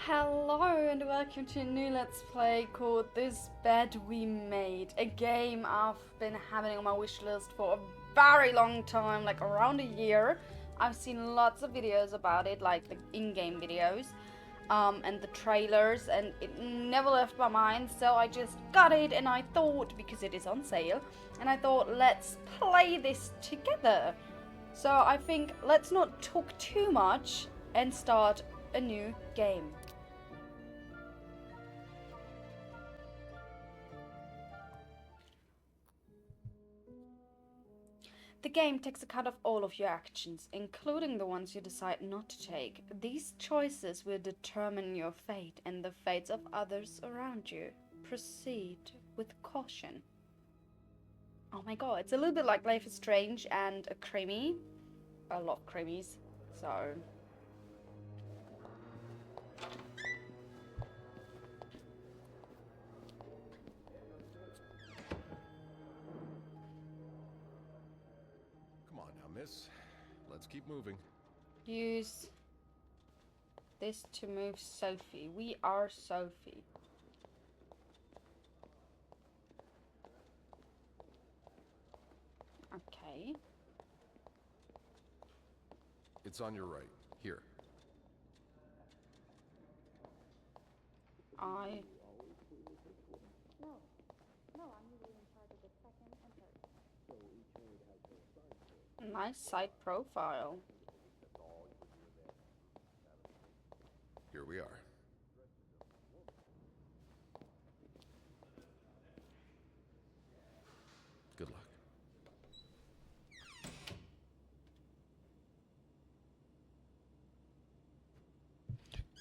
Hello and welcome to a new Let's Play called This Bed We Made. A game I've been having on my wish list for a very long time, like around a year. I've seen lots of videos about it, like the in-game videos, and the trailers, and it never left my mind, so I just got it and I thought, because it is on sale, and I thought let's play this together. So I think let's not talk too much and start a new game. The game takes account of all of your actions, including the ones you decide not to take. These choices will determine your fate and the fates of others around you. Proceed with caution. Oh my god, it's a little bit like Life is Strange and a creamy. I love creamies, so... Come on now, miss. Let's keep moving. Use this to move Sophie. We are Sophie. Okay. It's on your right. Here. I... Nice side profile. Here we are. Good luck.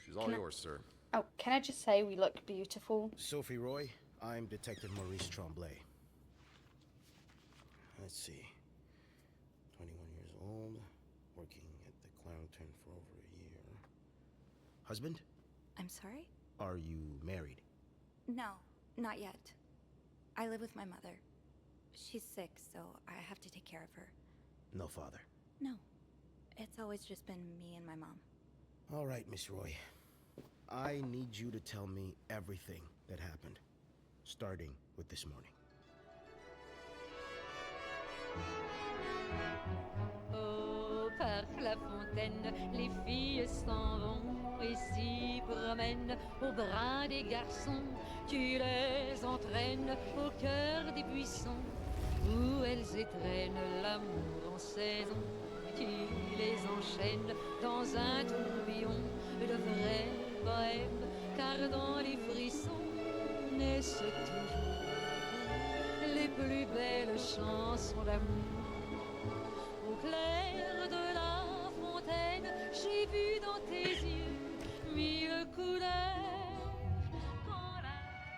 She's all yours, sir. Oh, can I just say we look beautiful? Sophie Roy, I'm Detective Maurice Tremblay. Let's see. 21 years old, working at the Clown Turn for over a year. Husband? I'm sorry? Are you married? No, not yet. I live with my mother. She's sick, so I have to take care of her. No father. No. It's always just been me and my mom. All right, Miss Roy. I need you to tell me everything that happened, starting with this morning. Oh, par la fontaine, les filles s'en vont et s'y promènent au bras des garçons. Tu les entraînes au cœur des buissons où elles étrennent l'amour en saison. Tu les enchaînes dans un tourbillon de vrai poème, car dans les frissons naissent toujours les plus belles chansons d'amour. Au clair de la fontaine, j'ai vu dans tes yeux mille couleurs. Quand la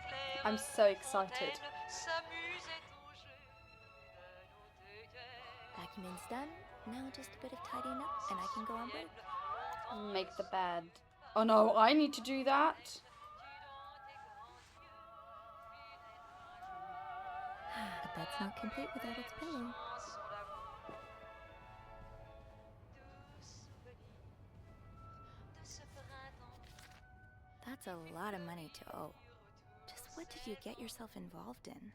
claire I'm so excited. s'amusait au jeu de nos deux cœurs. Vacuuming's done. Now just a bit of tidying up and I can go on break. Make the bed. Oh no, I need to do that. The bed's not complete without its pillow. That's a lot of money to owe. Just what did you get yourself involved in?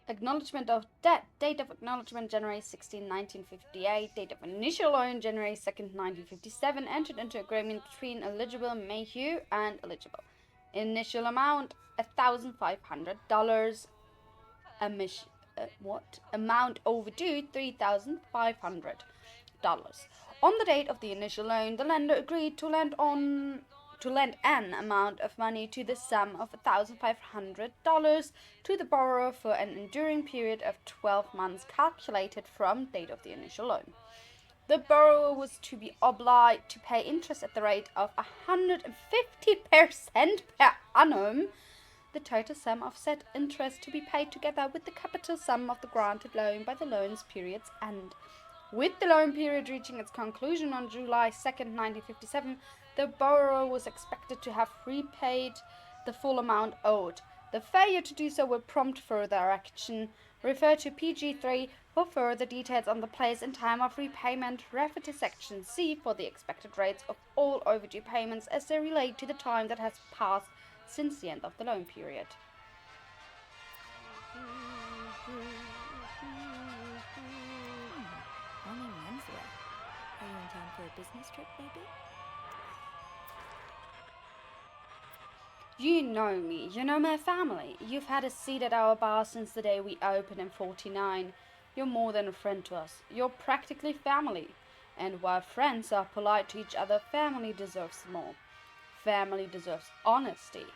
Acknowledgement of debt. Date of acknowledgement January 16, 1958. Date of initial loan January 2nd, 1957. Entered into agreement between eligible Mayhew and eligible. Initial amount $1,500. Amount overdue $3,500. On the date of the initial loan, the lender agreed to lend an amount of money to the sum of $1,500 to the borrower for an enduring period of 12 months calculated from date of the initial loan. The borrower was to be obliged to pay interest at the rate of 150% per annum. The total sum of said interest to be paid together with the capital sum of the granted loan by the loan's period's end. With the loan period reaching its conclusion on July 2nd, 1957, the borrower was expected to have repaid the full amount owed. The failure to do so will prompt further action Refer to PG3 for further details on the place and time of repayment. Refer to section C for the expected rates of all overdue payments as they relate to the time that has passed since the end of the loan period. Only menswear. Are you in town for a business trip, maybe? You know me, you know my family. You've had a seat at our bar since the day we opened in 49. You're more than a friend to us. You're practically family. And while friends are polite to each other, family deserves more. Family deserves honesty.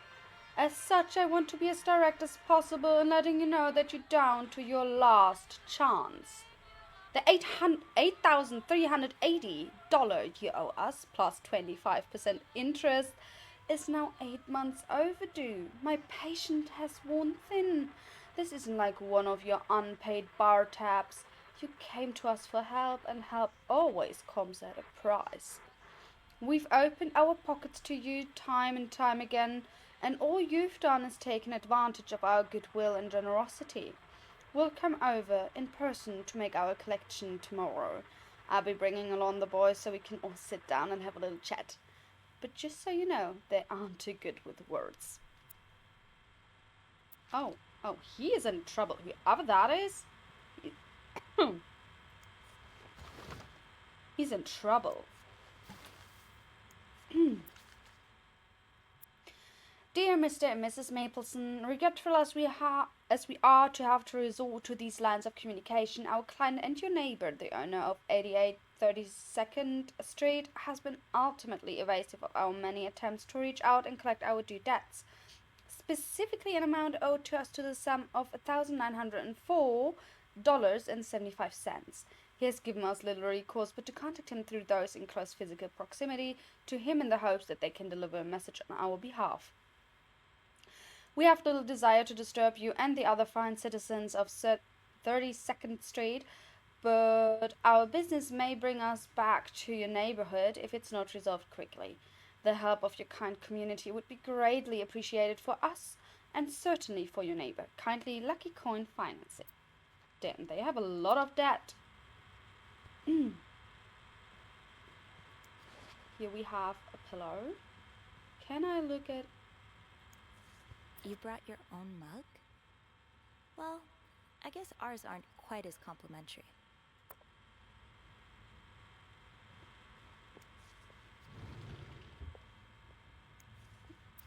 As such, I want to be as direct as possible in letting you know that you're down to your last chance. The $8,380 you owe us, plus 25% interest, is now 8 months overdue. My patience has worn thin. This isn't like one of your unpaid bar tabs. You came to us for help, and help always comes at a price. We've opened our pockets to you time and time again, and all you've done is taken advantage of our goodwill and generosity. We'll come over in person to make our collection tomorrow. I'll be bringing along the boys so we can all sit down and have a little chat. But just so you know, they aren't too good with words. Oh, he is in trouble. Whoever that is, he's in trouble. Dear Mr. and Mrs. Mapleson, regretful as we are to have to resort to these lines of communication, our client and your neighbor, the owner of 88 32nd Street, has been ultimately evasive of our many attempts to reach out and collect our due debts, specifically an amount owed to us to the sum of $1,904.75. He has given us little recourse but to contact him through those in close physical proximity to him in the hopes that they can deliver a message on our behalf. We have little desire to disturb you and the other fine citizens of 32nd Street, but our business may bring us back to your neighborhood if it's not resolved quickly. The help of your kind community would be greatly appreciated for us and certainly for your neighbor. Kindly, Lucky Coin Financing. Damn, they have a lot of debt. Here we have a pillow. Can I look at... You brought your own mug? Well, I guess ours aren't quite as complimentary.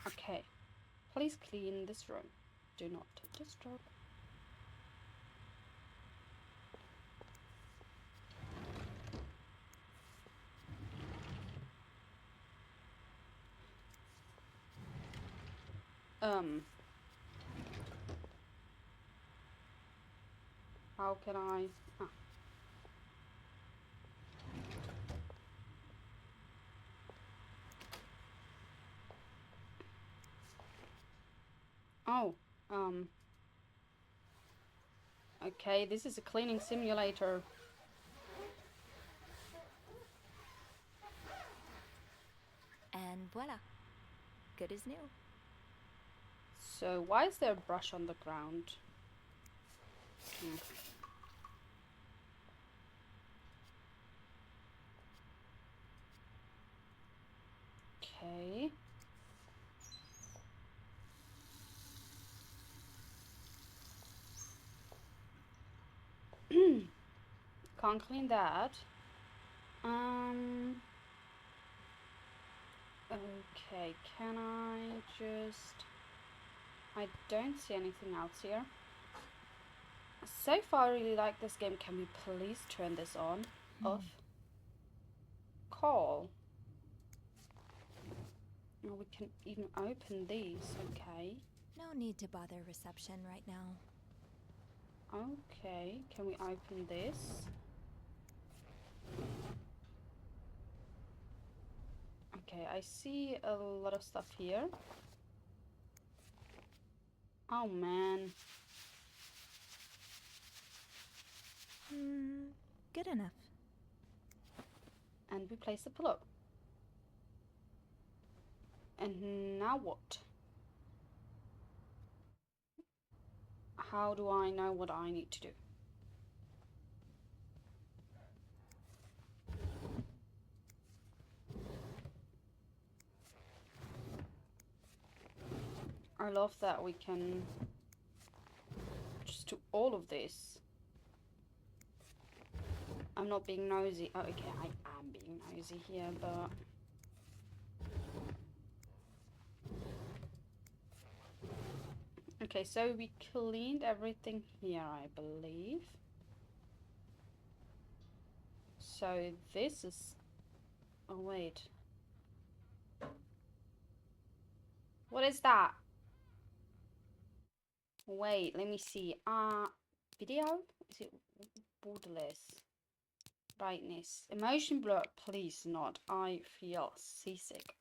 Okay. Please clean this room. Do not disturb. How can I... Oh, okay, this is a cleaning simulator. And voila. Good as new. So, why is there a brush on the ground? Okay. Can't clean that. Okay, can I just... I don't see anything else here. So far, I really like this game. Can we please turn this on? Off. Call. Oh, we can even open these. Okay. No need to bother reception right now. Okay, can we open this? Okay, I see a lot of stuff here. Oh man. Good enough. And we place the pillow. And now what? how do I know what I need to do? I love that we can just do all of this. I'm not being nosy. Oh, okay, I am being nosy here, but... Okay, so we cleaned everything here, I believe. So this is... Oh, wait. What is that? Wait, let me see. Video? Is it borderless? Brightness. Emotion blur. Please not. I feel seasick.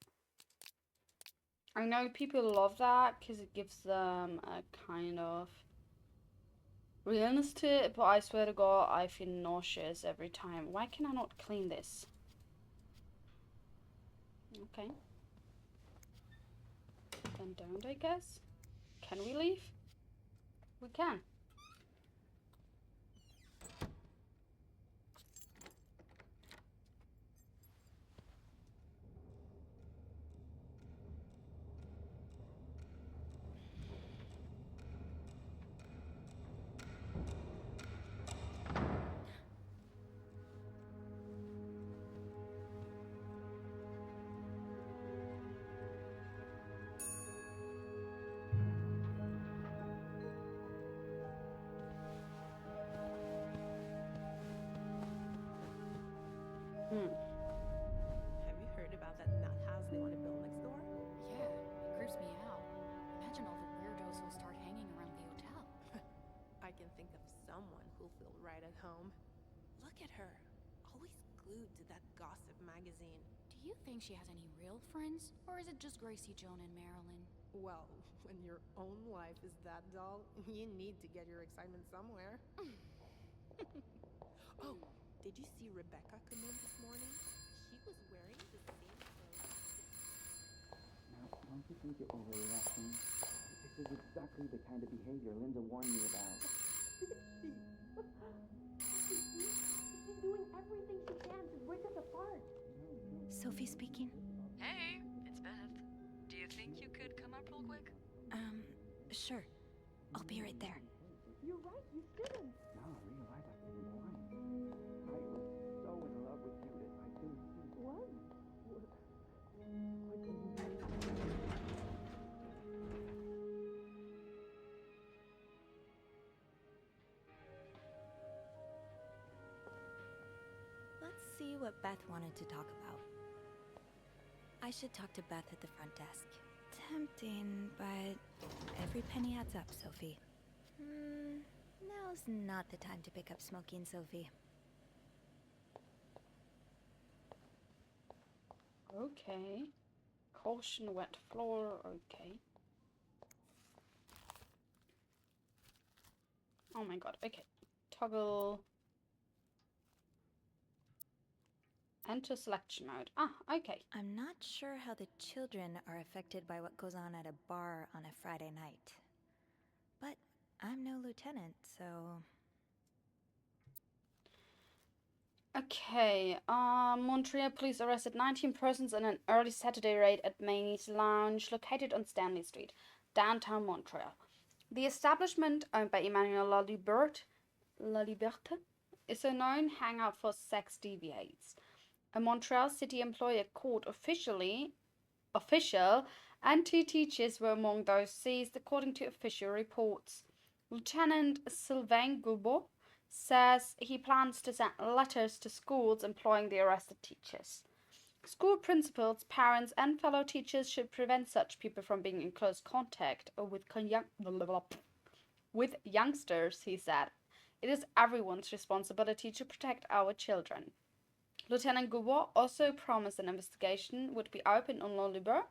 I know people love that because it gives them a kind of realness to it, but I swear to God, I feel nauseous every time. Why can I not clean this? Okay. Then don't, I guess. Can we leave? We can. Have you heard about that nut house they want to build next door? Yeah, it creeps me out. Imagine all the weirdos who'll start hanging around the hotel. I can think of someone who'll feel right at home. Look at her, always glued to that gossip magazine. Do you think she has any real friends? Or is it just Gracie, Joan, and Marilyn? Well, when your own life is that dull, you need to get your excitement somewhere. Oh, did you see Rebecca come in this morning? She was wearing the same clothes. Now, don't you think you're overreacting? This is exactly the kind of behavior Linda warned me about. She's doing everything she can to break us apart. Sophie speaking. Hey, it's Beth. Do you think you could come up real quick? Sure. I'll be right there. You're right, you shouldn't. Now I realize I've been blind. I was so in love with Judith, I didn't see. What? Let's see what Beth wanted to talk about. I should talk to Beth at the front desk. Tempting, but every penny adds up, Sophie. Now's not the time to pick up smoking, Sophie. Okay. Caution, wet floor. Okay. Oh my God. Okay. Toggle. Enter selection mode. Ah, okay. I'm not sure how the children are affected by what goes on at a bar on a Friday night. But I'm no lieutenant, so... Okay, Montreal police arrested 19 persons in an early Saturday raid at Maid's Lounge, located on Stanley Street, downtown Montreal. The establishment, owned by Emmanuel Laliberte, is a known hangout for sex deviates. A Montreal city employee court official and 2 teachers were among those seized, according to official reports. Lieutenant Sylvain Goubot says he plans to send letters to schools employing the arrested teachers. School principals, parents, and fellow teachers should prevent such people from being in close contact with youngsters, he said. It is everyone's responsibility to protect our children. Lieutenant Goubot also promised an investigation would be opened on Lolliber,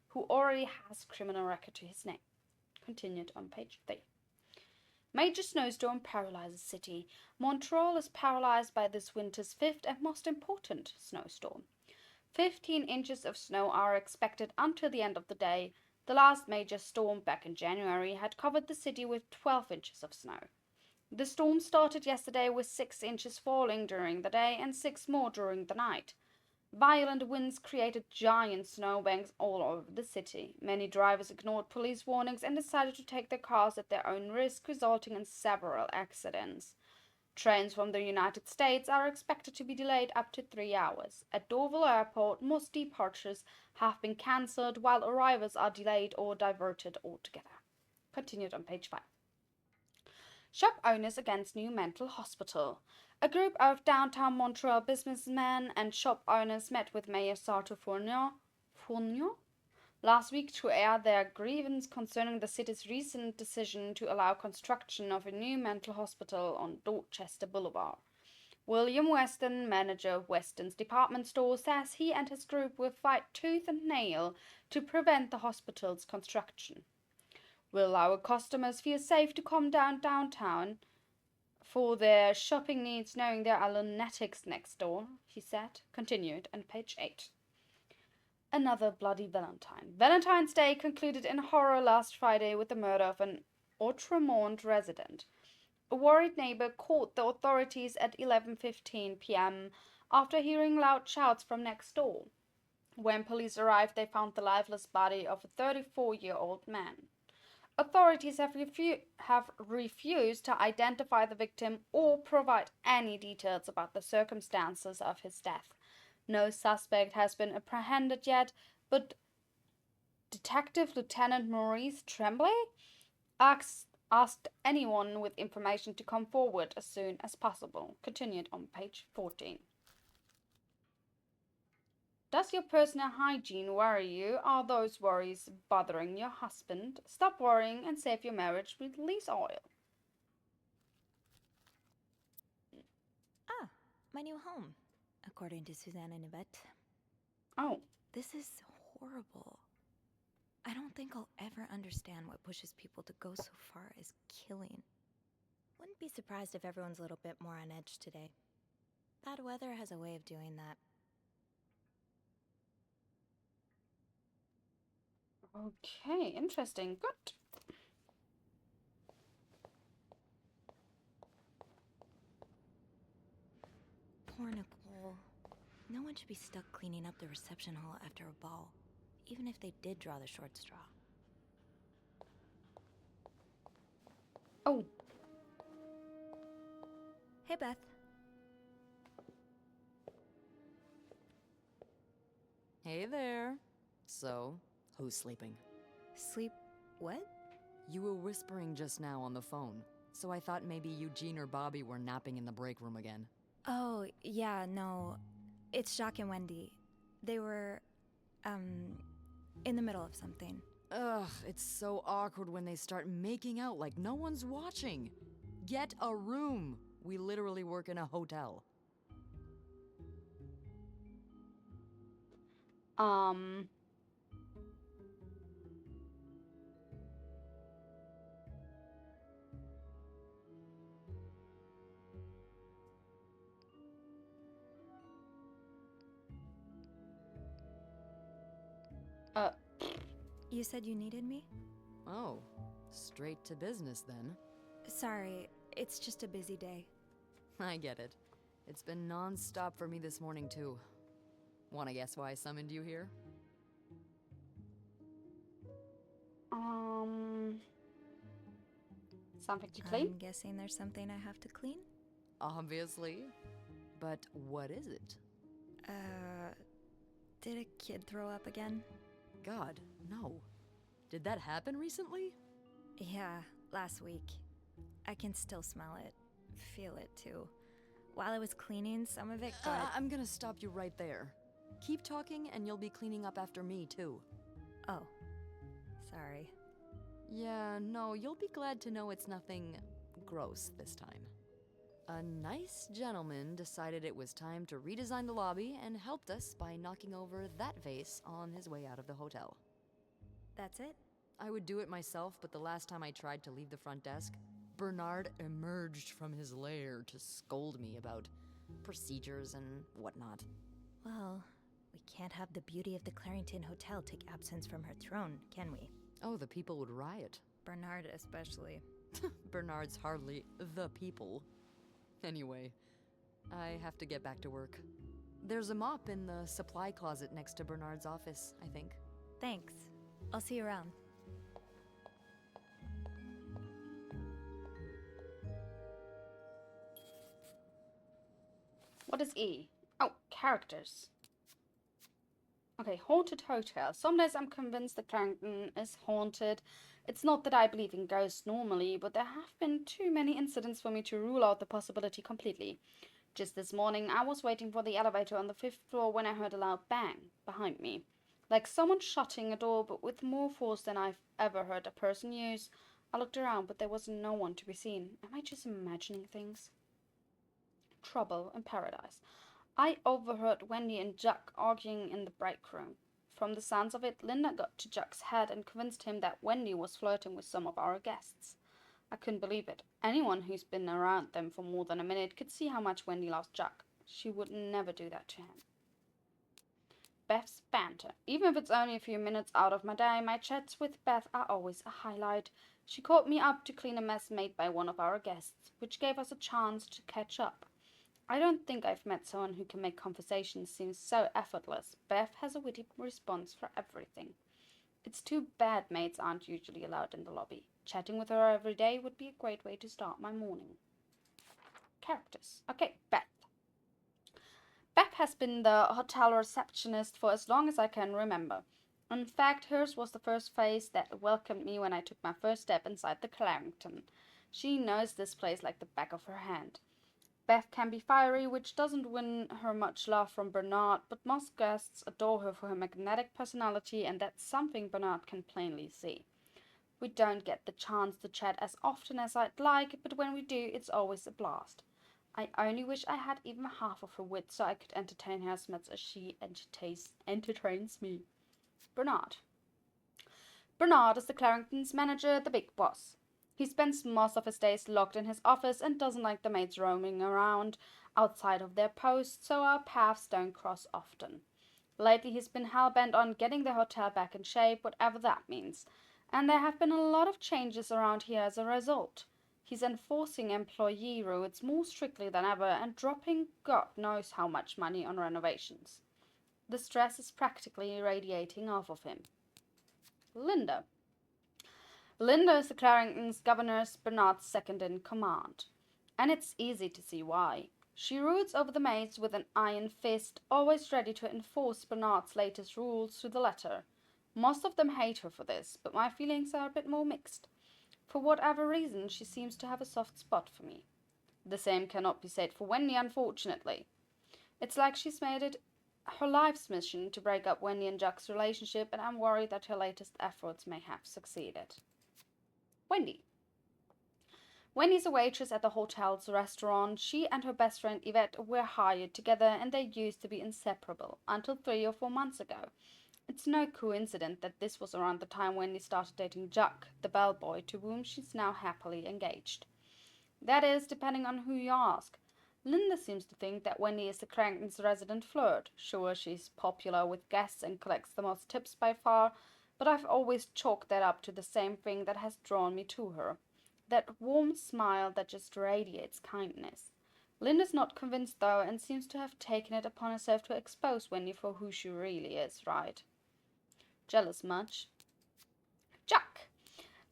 who already has a criminal record to his name. Continued on page 3. Major snowstorm paralyzes city. Montreal is paralyzed by this winter's 5th and most important snowstorm. 15 inches of snow are expected until the end of the day. The last major storm back in January had covered the city with 12 inches of snow. The storm started yesterday with 6 inches falling during the day and 6 more during the night. Violent winds created giant snowbanks all over the city. Many drivers ignored police warnings and decided to take their cars at their own risk, resulting in several accidents. Trains from the United States are expected to be delayed up to 3 hours. At Deauville Airport, most departures have been cancelled, while arrivals are delayed or diverted altogether. Continued on page 5. Shop owners against new mental hospital. A group of downtown Montreal businessmen and shop owners met with Mayor Sarto Fournier last week to air their grievance concerning the city's recent decision to allow construction of a new mental hospital on Dorchester Boulevard. William Weston, manager of Weston's department store, says he and his group will fight tooth and nail to prevent the hospital's construction. Will our customers feel safe to come downtown for their shopping needs knowing there are lunatics next door? He said. Continued on page 8. Another bloody Valentine. Valentine's Day concluded in horror last Friday with the murder of an Outremont resident. A worried neighbor called the authorities at 11:15 p.m. after hearing loud shouts from next door. When police arrived, they found the lifeless body of a 34-year-old man. Authorities have refused to identify the victim or provide any details about the circumstances of his death. No suspect has been apprehended yet, but Detective Lieutenant Maurice Tremblay asked anyone with information to come forward as soon as possible. Continued on page 14. Does your personal hygiene worry you? Are those worries bothering your husband? Stop worrying and save your marriage with lease oil. Ah, my new home, according to Suzanne and Yvette. Oh. This is horrible. I don't think I'll ever understand what pushes people to go so far as killing. Wouldn't be surprised if everyone's a little bit more on edge today. Bad weather has a way of doing that. Okay, interesting. Good. Poor Nicole. No one should be stuck cleaning up the reception hall after a ball, even if they did draw the short straw. Oh. Hey, Beth. Hey there. So, who's sleeping? Sleep what? You were whispering just now on the phone, so I thought maybe Eugene or Bobby were napping in the break room again. Oh, yeah, no. It's Jacques and Wendy. They were, in the middle of something. Ugh, it's so awkward when they start making out like no one's watching. Get a room. We literally work in a hotel. You said you needed me? Oh, straight to business then. Sorry, it's just a busy day. I get it. It's been non-stop for me this morning too. Wanna guess why I summoned you here? Something to clean? I'm guessing there's something I have to clean? Obviously. But what is it? Did a kid throw up again? God, no. Did that happen recently? Yeah, last week. I can still smell it. Feel it, too. While I was cleaning, some of it got... I'm gonna stop you right there. Keep talking and you'll be cleaning up after me, too. Oh. Sorry. Yeah, no, you'll be glad to know it's nothing gross this time. A nice gentleman decided it was time to redesign the lobby and helped us by knocking over that vase on his way out of the hotel. That's it? I would do it myself, but the last time I tried to leave the front desk, Bernard emerged from his lair to scold me about procedures and whatnot. Well, We can't have the beauty of the Clarington Hotel take absence from her throne, can we? Oh, the people would riot. Bernard especially. Bernard's hardly the people. Anyway, I have to get back to work. There's a mop in the supply closet next to Bernard's office, I think. Thanks. I'll see you around. What is E? Oh, characters. Okay, haunted hotel. Some days I'm convinced the Clarington is haunted. It's not that I believe in ghosts normally, but there have been too many incidents for me to rule out the possibility completely. Just this morning, I was waiting for the elevator on the 5th floor when I heard a loud bang behind me. Like someone shutting a door, but with more force than I've ever heard a person use. I looked around, but there was no one to be seen. Am I just imagining things? Trouble in paradise. I overheard Wendy and Jack arguing in the break room. From the sounds of it, Linda got to Jack's head and convinced him that Wendy was flirting with some of our guests. I couldn't believe it. Anyone who's been around them for more than a minute could see how much Wendy loves Jack. She would never do that to him. Beth's banter. Even if it's only a few minutes out of my day, my chats with Beth are always a highlight. She called me up to clean a mess made by one of our guests, which gave us a chance to catch up. I don't think I've met someone who can make conversation seem so effortless. Beth has a witty response for everything. It's too bad maids aren't usually allowed in the lobby. Chatting with her every day would be a great way to start my morning. Characters. Okay, Beth. Beth has been the hotel receptionist for as long as I can remember. In fact, hers was the first face that welcomed me when I took my first step inside the Clarington. She knows this place like the back of her hand. Beth can be fiery, which doesn't win her much love from Bernard, but most guests adore her for her magnetic personality, and that's something Bernard can plainly see. We don't get the chance to chat as often as I'd like, but when we do, it's always a blast. I only wish I had even half of her wit so I could entertain her as much as she entertains me. Bernard. Bernard is the Clarington's manager, the big boss. He spends most of his days locked in his office and doesn't like the maids roaming around outside of their posts, so our paths don't cross often. Lately he's been hell-bent on getting the hotel back in shape, whatever that means, and there have been a lot of changes around here as a result. He's enforcing employee rules more strictly than ever and dropping God knows how much money on renovations. The stress is practically radiating off of him. Linda. Linda is the Clarington's governor's Bernard's second in command. And it's easy to see why. She rules over the maids with an iron fist, always ready to enforce Bernard's latest rules to the letter. Most of them hate her for this, but my feelings are a bit more mixed. For whatever reason, she seems to have a soft spot for me. The same cannot be said for Wendy, unfortunately. It's like she's made it her life's mission to break up Wendy and Jack's relationship, and I'm worried that her latest efforts may have succeeded. Wendy. Wendy's a waitress at the hotel's restaurant. She and her best friend Yvette were hired together and they used to be inseparable until 3 or 4 months ago. It's no coincidence that this was around the time Wendy started dating Jack, the bellboy, to whom she's now happily engaged. That is, depending on who you ask. Linda seems to think that Wendy is the Clarington's resident flirt. Sure, she's popular with guests and collects the most tips by far, but I've always chalked that up to the same thing that has drawn me to her. That warm smile that just radiates kindness. Linda's not convinced though, and seems to have taken it upon herself to expose Wendy for who she really is, right? Jealous much? Jack.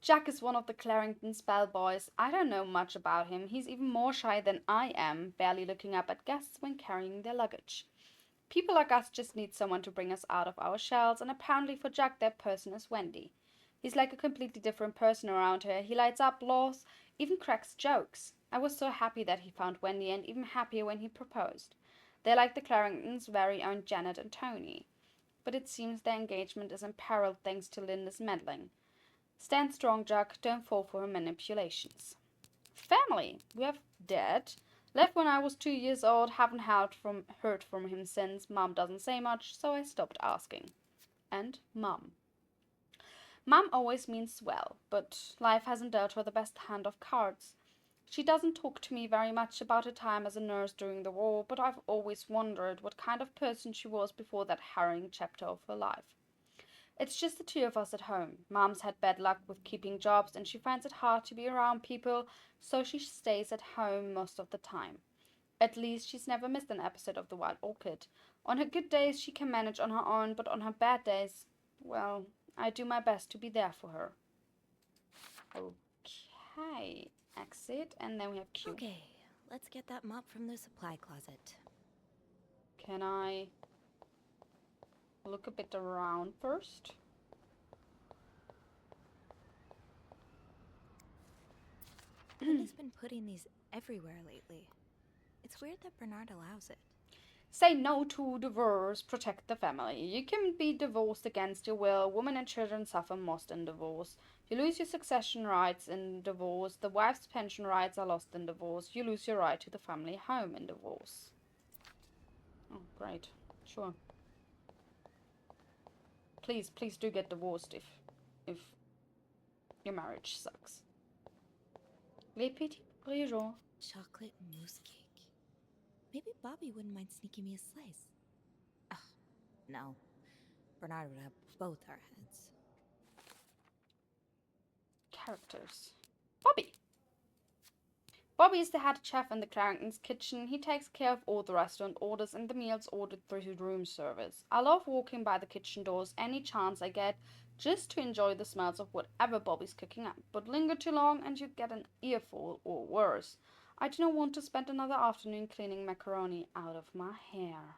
Jack is one of the Clarington's bellboys. I don't know much about him. He's even more shy than I am, barely looking up at guests when carrying their luggage. People like us just need someone to bring us out of our shells, and apparently for Jack that person is Wendy. He's like a completely different person around her. He lights up, laughs, even cracks jokes. I was so happy that he found Wendy, and even happier when he proposed. They're like the Claringtons' very own Janet and Tony. But it seems their engagement is imperiled thanks to Linda's meddling. Stand strong, Jack. Don't fall for her manipulations. Family. We have Dad. Left when I was 2 years old, haven't heard from him since. Mum doesn't say much, so I stopped asking. And Mum. Mum always means well, but life hasn't dealt her the best hand of cards. She doesn't talk to me very much about her time as a nurse during the war, but I've always wondered what kind of person she was before that harrowing chapter of her life. It's just the two of us at home. Mom's had bad luck with keeping jobs and she finds it hard to be around people, so she stays at home most of the time. At least she's never missed an episode of The Wild Orchid. On her good days, she can manage on her own, but on her bad days, well, I do my best to be there for her. Okay, exit, and then we have Q. Okay, let's get that mop from the supply closet. Can I look a bit around first? Linda's been putting these everywhere lately. It's weird that Bernard allows it. Say no to divorce, protect the family. You can be divorced against your will. Women and children suffer most in divorce. You lose your succession rights in divorce. The wife's pension rights are lost in divorce. You lose your right to the family home in divorce. Oh, great. Sure. Please do get divorced if your marriage sucks. Les petits brigeons. Chocolate mousse cake. Maybe Bobby wouldn't mind sneaking me a slice. Ugh, no. Bernard would have both our heads. Characters. Bobby. Bobby is the head chef in the Clarendon's kitchen. He takes care of all the restaurant orders and the meals ordered through his room service. I love walking by the kitchen doors any chance I get just to enjoy the smells of whatever Bobby's cooking up. But linger too long and you get an earful, or worse. I do not want to spend another afternoon cleaning macaroni out of my hair.